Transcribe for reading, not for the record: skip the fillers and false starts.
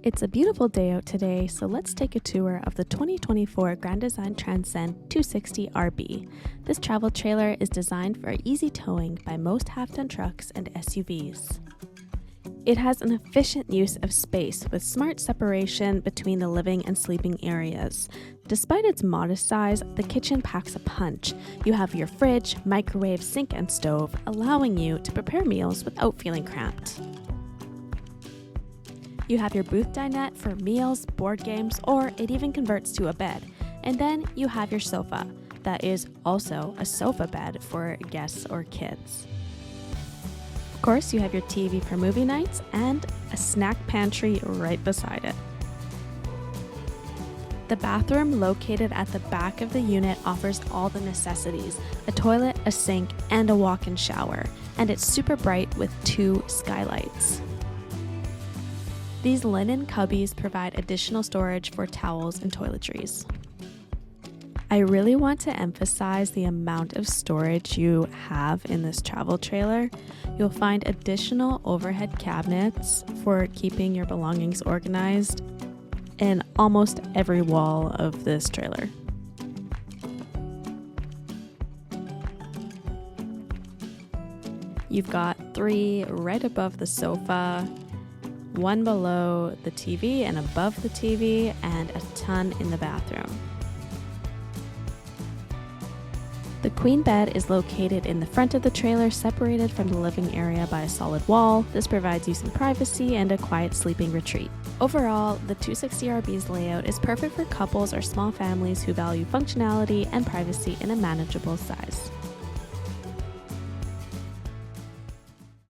It's a beautiful day out today, so let's take a tour of the 2024 Grand Design Transcend 260RB. This travel trailer is designed for easy towing by most half-ton trucks and SUVs. It has an efficient use of space with smart separation between the living and sleeping areas. Despite its modest size, the kitchen packs a punch. You have your fridge, microwave, sink, and stove, allowing you to prepare meals without feeling cramped. You have your booth dinette for meals, board games, or it even converts to a bed. And then you have your sofa. That is also a sofa bed for guests or kids. Of course, you have your TV for movie nights and a snack pantry right beside it. The bathroom located at the back of the unit offers all the necessities: a toilet, a sink, and a walk-in shower. And it's super bright with 2 skylights. These linen cubbies provide additional storage for towels and toiletries. I really want to emphasize the amount of storage you have in this travel trailer. You'll find additional overhead cabinets for keeping your belongings organized in almost every wall of this trailer. You've got 3 right above the sofa, 1 below the TV and above the TV, and a ton in the bathroom. The queen bed is located in the front of the trailer, separated from the living area by a solid wall. This provides you some privacy and a quiet sleeping retreat. Overall, the 260RB's layout is perfect for couples or small families who value functionality and privacy in a manageable size.